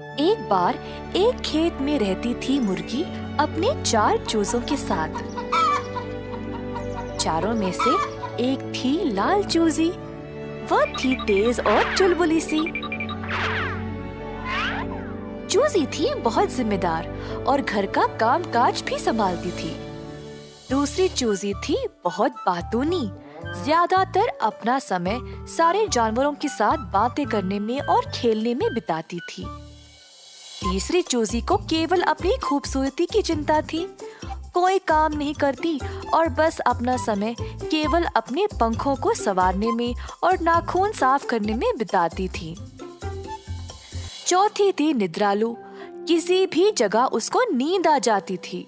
एक बार एक खेत में रहती थी मुर्गी अपने 4 चूजों के साथ। चारों में से एक थी लाल चूजी। वह थी तेज और चुलबुली सी। चूजी थी बहुत जिम्मेदार और घर का कामकाज भी संभालती थी। दूसरी चूजी थी बहुत बातूनी। ज्यादातर अपना समय सारे जानवरों के साथ बातें करने में और खेलने में बिताती थी। तीसरी चूजी को केवल अपनी खूबसूरती की चिंता थी। कोई काम नहीं करती और बस अपना समय केवल अपने पंखों को संवारने में और नाखून साफ करने में बिताती थी। चौथी थी निद्रालु। किसी भी जगह उसको नींद आ जाती थी।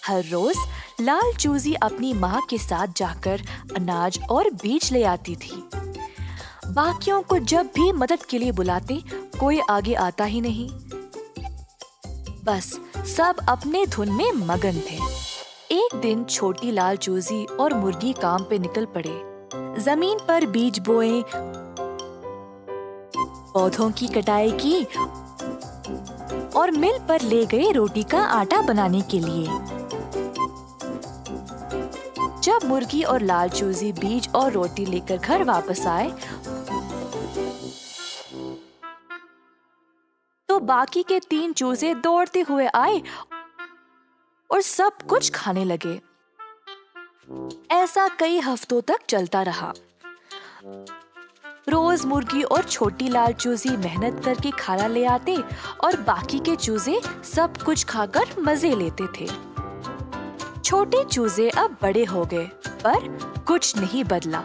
हर रोज लाल चूजी अपनी माँ के साथ जाकर अनाज और बीज ले आती थी। बाकियों को जब भी मदद के लिए बुलाते, कोई आगे आता ही नहीं। बस सब अपने धुन में मगन थे। एक दिन छोटी लाल चूजी और मुर्गी काम पे निकल पड़े। जमीन पर बीज बोए, पौधों की कटाई की और मिल पर ले गए रोटी का आटा बनाने के लिए। जब मुर्गी और लाल चूजी बीज और रोटी लेकर घर वापस आए तो बाकी के 3 चूजे दौड़ते हुए आए और सब कुछ खाने लगे। ऐसा कई हफ्तों तक चलता रहा। रोज मुर्गी और छोटी लाल चूजी मेहनत करके खाना ले आते और बाकी के चूजे सब कुछ खाकर मजे लेते थे। छोटे चूजे अब बड़े हो गए पर कुछ नहीं बदला।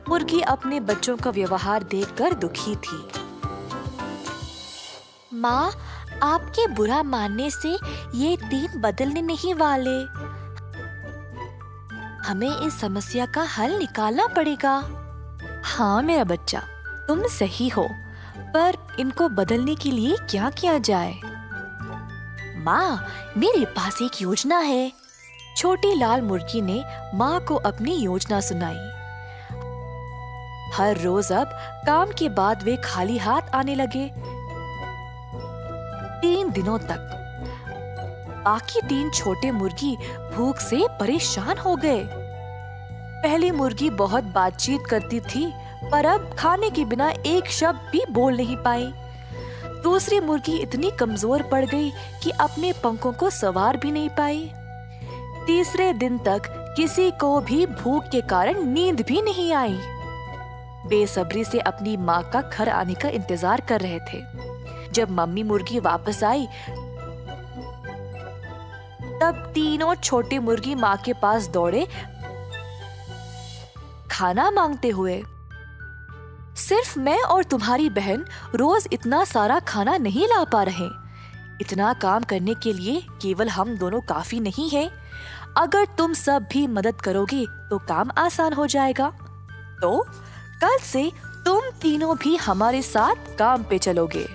मुर्गी अपने बच्चों का व्यवहार देखकर दुखी थी। माँ, आपके बुरा मानने से ये 3 बदलने नहीं वाले। हमें इस समस्या का हल निकालना पड़ेगा। हाँ मेरा बच्चा, तुम सही हो, पर इनको बदलने के लिए क्या किया जाए? माँ, मेरे पास एक योजना है। छोटी लाल मुर्गी ने माँ को अपनी योजना सुनाई। हर रोज अब काम के बाद वे खाली हाथ आने लगे। 3 दिनों तक बाकी 3 छोटे मुर्गी भूख से परेशान हो गए। पहली मुर्गी बहुत बातचीत करती थी पर अब खाने के बिना एक शब्द भी बोल नहीं पाई। दूसरी मुर्गी इतनी कमजोर पड़ गई कि अपने पंखों को संवार भी नहीं पाई। तीसरे दिन तक किसी को भी भूख के कारण नींद भी नहीं आई। बेसब्री से अपनी माँ का घर आने का इंतजार कर रहे थे। जब मम्मी मुर्गी वापस आई तब तीनों छोटे मुर्गी माँ के पास दौड़े खाना मांगते हुए। सिर्फ मैं और तुम्हारी बहन रोज इतना सारा खाना नहीं ला पा रहे। इतना काम करने के लिए केवल हम दोनों काफी नहीं है। अगर तुम सब भी मदद करोगे तो काम आसान हो जाएगा। तो कल से तुम तीनों भी हमारे साथ काम पे चलोगे।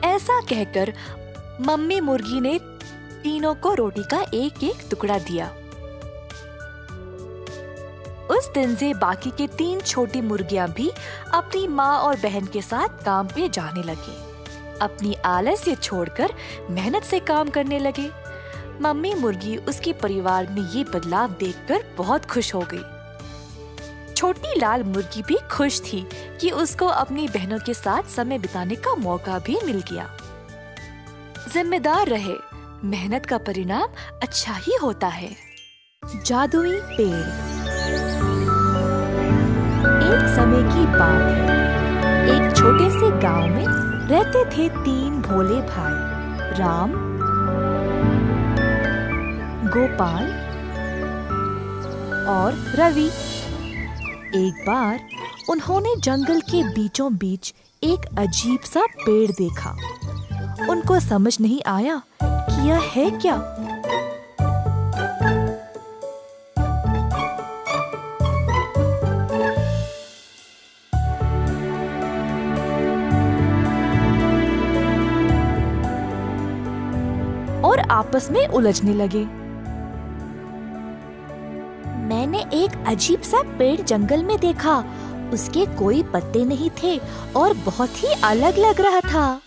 ऐसा कहकर मम्मी मुर्गी ने तीनों को रोटी का एक-एक टुकड़ा दिया। उस दिन से बाकी के 3 छोटी मुर्गियां भी अपनी माँ और बहन के साथ काम पे जाने लगी। अपनी आलस्य छोड़कर मेहनत से काम करने लगे। मम्मी मुर्गी उसके परिवार में ये बदलाव देखकर बहुत खुश हो गई। छोटी लाल मुर्गी भी खुश थी कि उसको अपनी बहनों के साथ समय बिताने का मौका भी मिल गया। जिम्मेदार रहे, मेहनत का परिणाम अच्छा ही होता है। जादुई पेड़। एक समय की बात है। एक छोटे से गांव में रहते थे 3 भोले भाई, राम, गोपाल और रवि। एक बार उन्होंने जंगल के बीचों बीच एक अजीब सा पेड़ देखा। उनको समझ नहीं आया कि यह है क्या। और आपस में उलझने लगे। मैंने एक अजीब सा पेड़ जंगल में देखा उसके कोई पत्ते नहीं थे और बहुत ही अलग लग रहा था।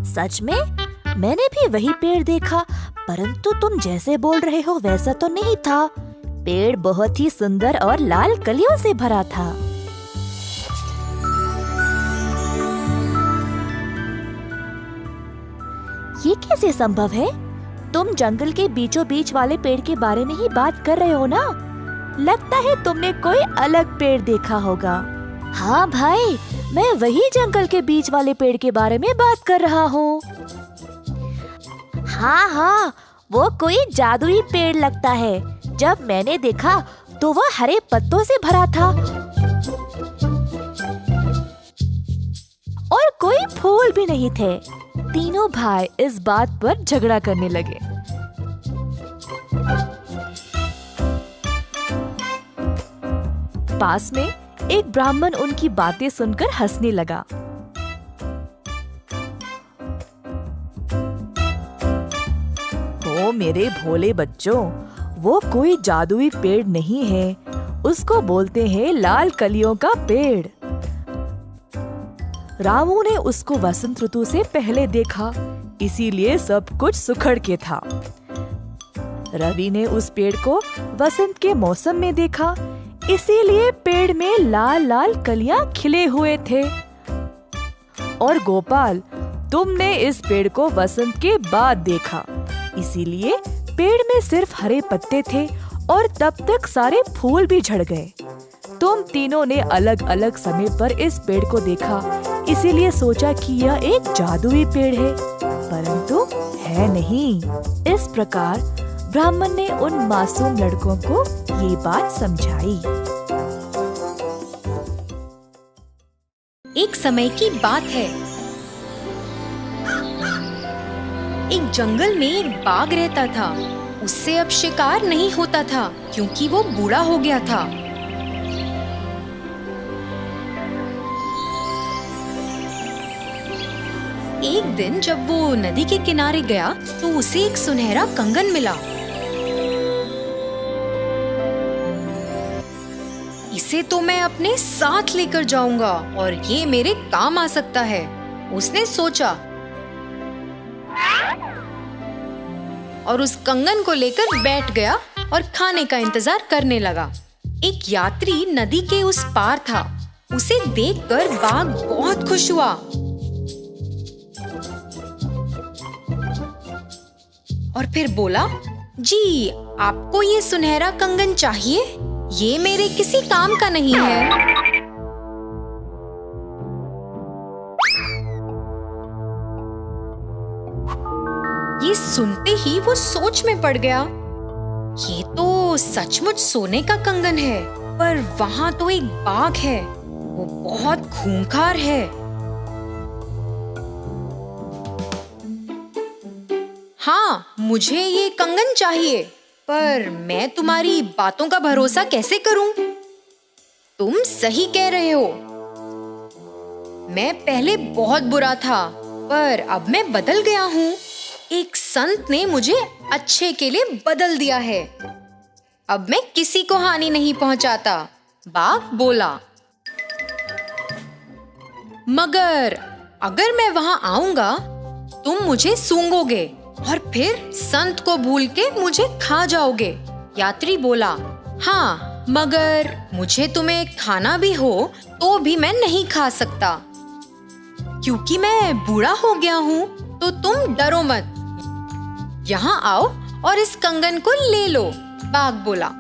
सच में मैंने भी वही पेड़ देखा, परंतु तुम जैसे बोल रहे हो वैसा तो नहीं था। पेड़ बहुत ही सुंदर और लाल कलियों से भरा था। ये कैसे संभव है? तुम जंगल के बीचों बीच वाले पेड़ के बारे में ही बात कर रहे हो ना? लगता है तुमने कोई अलग पेड़ देखा होगा। हाँ भाई, मैं वही जंगल के बीच वाले पेड़ के बारे में बात कर रहा हूँ। हाँ, वो कोई जादुई पेड़ लगता है। जब मैंने देखा तो वह हरे पत्तों से भरा था और कोई फूल भी नहीं थे। तीनों भाई इस बात पर झगड़ा करने लगे। पास में एक ब्राह्मण उनकी बातें सुनकर हंसने लगा। ओ मेरे भोले बच्चों, वो कोई जादुई पेड़ नहीं है, उसको बोलते हैं लाल कलियों का पेड़। रामू ने उसको वसंत ऋतु से पहले देखा, इसीलिए सब कुछ सुखड़ के था। रवि ने उस पेड़ को वसंत के मौसम में देखा, इसीलिए पेड़ में लाल लाल कलियां खिले हुए थे। और गोपाल, तुमने इस पेड़ को वसंत के बाद देखा, इसीलिए पेड़ में सिर्फ हरे पत्ते थे और तब तक सारे फूल भी झड़ गए। तुम तीनों ने अलग अलग समय पर इस पेड़ को देखा, इसीलिए सोचा कि यह एक जादुई पेड़ है, परंतु है नहीं। इस प्रकार ब्राह्मण ने उन मासूम लड़कों को ये बात समझाई। एक समय की बात है, एक जंगल में एक बाघ रहता था। उससे अब शिकार नहीं होता था क्योंकि वो बूढ़ा हो गया था। एक दिन जब वो नदी के किनारे गया तो उसे एक सुनहरा कंगन मिला। इसे तो मैं अपने साथ लेकर जाऊंगा और ये मेरे काम आ सकता है, उसने सोचा। और उस कंगन को लेकर बैठ गया और खाने का इंतजार करने लगा। एक यात्री नदी के उस पार था। उसे देखकर बाघ बहुत खुश हुआ। और फिर बोला, जी आपको ये सुनहरा कंगन चाहिए? ये मेरे किसी काम का नहीं है। ये सुनते ही वो सोच में पड़ गया। ये तो सचमुच सोने का कंगन है, पर वहां तो एक बाघ है, वो बहुत खूंखार है। हाँ, मुझे ये कंगन चाहिए, पर मैं तुम्हारी बातों का भरोसा कैसे करूं? तुम सही कह रहे हो। मैं पहले बहुत बुरा था, पर अब मैं बदल गया हूँ। एक संत ने मुझे अच्छे के लिए बदल दिया है। अब मैं किसी को हानि नहीं पहुंचाता, बाघ बोला। मगर अगर मैं वहां आऊंगा, तुम मुझे सूंघोगे और फिर संत को भूल के मुझे खा जाओगे। यात्री बोला, हाँ, मगर मुझे तुम्हें खाना भी हो तो भी मैं नहीं खा सकता, क्योंकि मैं बूढ़ा हो गया हूँ। तो तुम डरो मत, यहाँ आओ और इस कंगन को ले लो, बाघ बोला।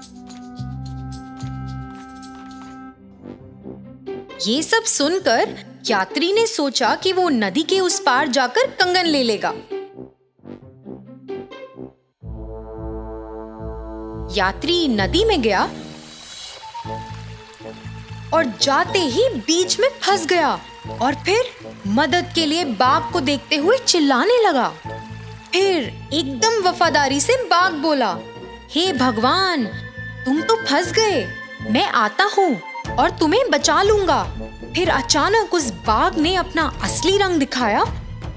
ये सब सुनकर यात्री ने सोचा कि वो नदी के उस पार जाकर कंगन ले लेगा। यात्री नदी में गया और जाते ही बीच में फंस गया और फिर मदद के लिए बाघ को देखते हुए चिल्लाने लगा। फिर एकदम वफादारी से बाघ बोला, हे भगवान, तुम तो फंस गए, मैं आता हूँ और तुम्हें बचा लूंगा। फिर अचानक उस बाघ ने अपना असली रंग दिखाया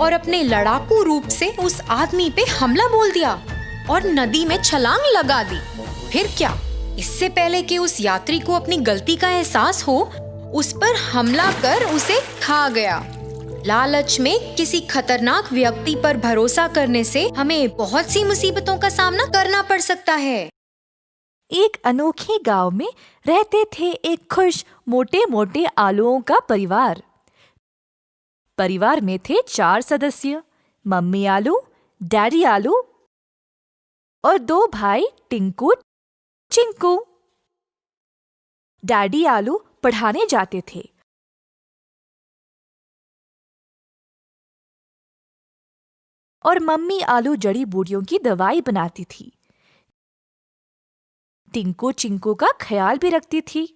और अपने लड़ाकू रूप से उस आदमी पे हमला बोल दिया और नदी में छलांग लगा दी। फिर क्या, इससे पहले कि उस यात्री को अपनी गलती का एहसास हो, उस पर हमला कर उसे खा गया। लालच में किसी खतरनाक व्यक्ति पर भरोसा करने से हमें बहुत सी मुसीबतों का सामना करना पड़ सकता है। एक अनोखे गांव में रहते थे एक खुश मोटे मोटे आलुओं का परिवार। परिवार में थे 4 सदस्य, मम्मी आलू, डैडी आलू और 2 भाई टिंकू, चिंकू। डैडी आलू पढ़ाने जाते थे और मम्मी आलू जड़ी बूटियों की दवाई बनाती थी। टिंकू चिंकू का ख्याल भी रखती थी।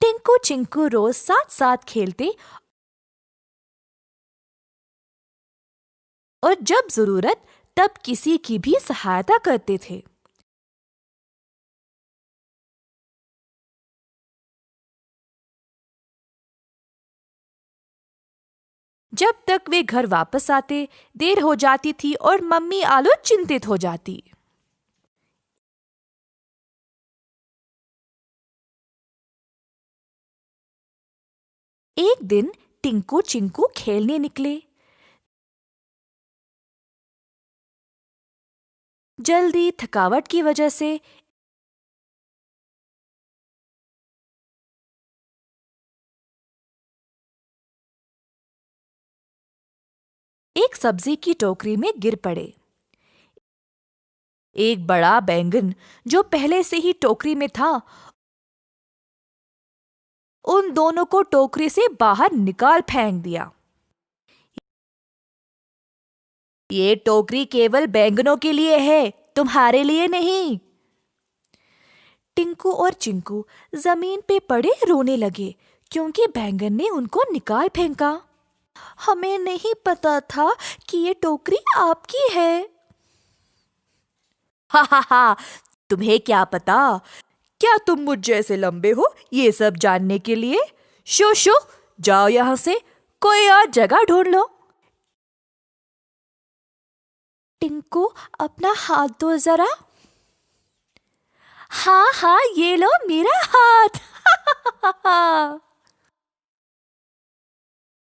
टिंकू चिंकू रोज साथ साथ खेलते और जब जरूरत तब किसी की भी सहायता करते थे। जब तक वे घर वापस आते देर हो जाती थी और मम्मी आलू चिंतित हो जाती। एक दिन टिंकू चिंकू खेलने निकले। जल्दी थकावट की वजह से एक सब्जी की टोकरी में गिर पड़े। एक बड़ा बैंगन जो पहले से ही टोकरी में था, उन दोनों को टोकरी से बाहर निकाल फेंक दिया। ये टोकरी केवल बैंगनों के लिए है, तुम्हारे लिए नहीं। टिंकू और चिंकू जमीन पे पड़े रोने लगे क्योंकि बैंगन ने उनको निकाल फेंका। हमें नहीं पता था कि ये टोकरी आपकी है। हा हा हा, तुम्हें क्या पता? क्या तुम मुझ जैसे लंबे हो ये सब जानने के लिए? शो शो, जाओ यहां से, कोई और जगह ढूंढ लो। टिंकू अपना हाथ दो जरा। हाँ हाँ, ये लो मेरा हाथ।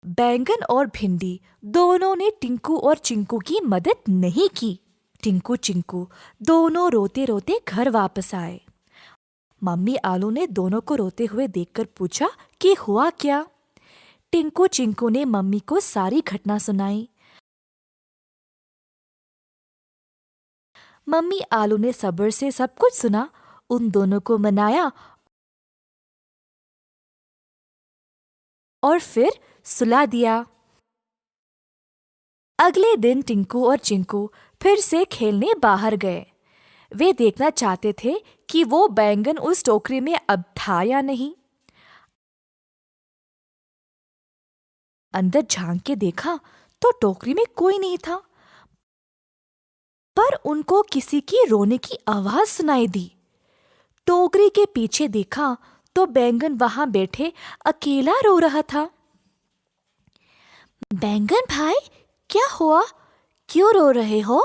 बैंगन और भिंडी दोनों ने टिंकू और चिंकू की मदद नहीं की। टिंकू चिंकू दोनों रोते रोते घर वापस आए। मम्मी आलू ने दोनों को रोते हुए देखकर पूछा कि हुआ क्या। टिंकू चिंकू ने मम्मी को सारी घटना सुनाई। मम्मी आलू ने सब्र से सब कुछ सुना, उन दोनों को मनाया और फिर सुला दिया। अगले दिन टिंकू और चिंकू फिर से खेलने बाहर गए। वे देखना चाहते थे कि वो बैंगन उस टोकरी में अब था या नहीं। अंदर झांक के देखा तो टोकरी में कोई नहीं था, पर उनको किसी की रोने की आवाज सुनाई दी। टोकरी के पीछे देखा तो बैंगन वहां बैठे अकेला रो रहा था। बैंगन भाई, क्या हुआ? क्यों रो रहे हो?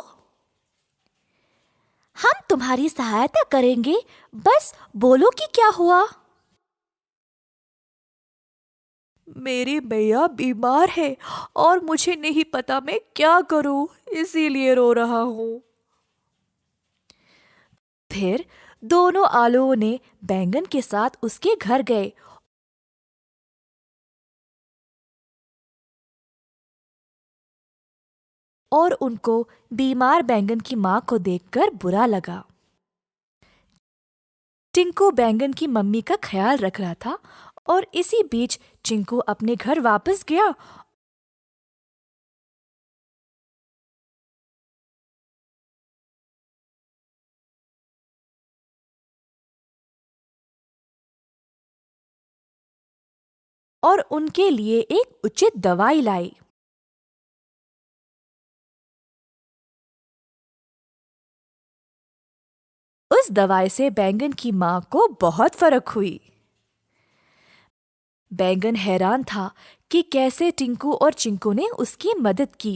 हम तुम्हारी सहायता करेंगे, बस बोलो कि क्या हुआ। मेरी मैया बीमार है और मुझे नहीं पता मैं क्या करूं, इसीलिए रो रहा हूं। फिर दोनों आलुओं ने बैंगन के साथ उसके घर गए और उनको बीमार बैंगन की मां को देखकर बुरा लगा। टिंकू बैंगन की मम्मी का ख्याल रख रहा था और इसी बीच चिंकू अपने घर वापस गया और उनके लिए एक उचित दवाई लाई। उस दवाई से बैंगन की मां को बहुत फर्क हुई। बैंगन हैरान था कि कैसे टिंकू और चिंकू ने उसकी मदद की।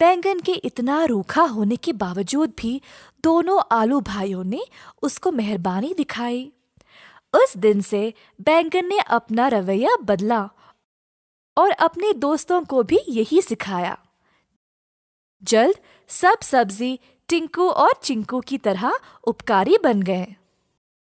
बैंगन के इतना रूखा होने के बावजूद भी दोनों आलू भाइयों ने उसको मेहरबानी दिखाई। उस दिन से बैंगन ने अपना रवैया बदला और अपने दोस्तों को भी यही सिखाया। जल्द सब सब्जी टिंकू और चिंकू की तरह उपकारी बन गए।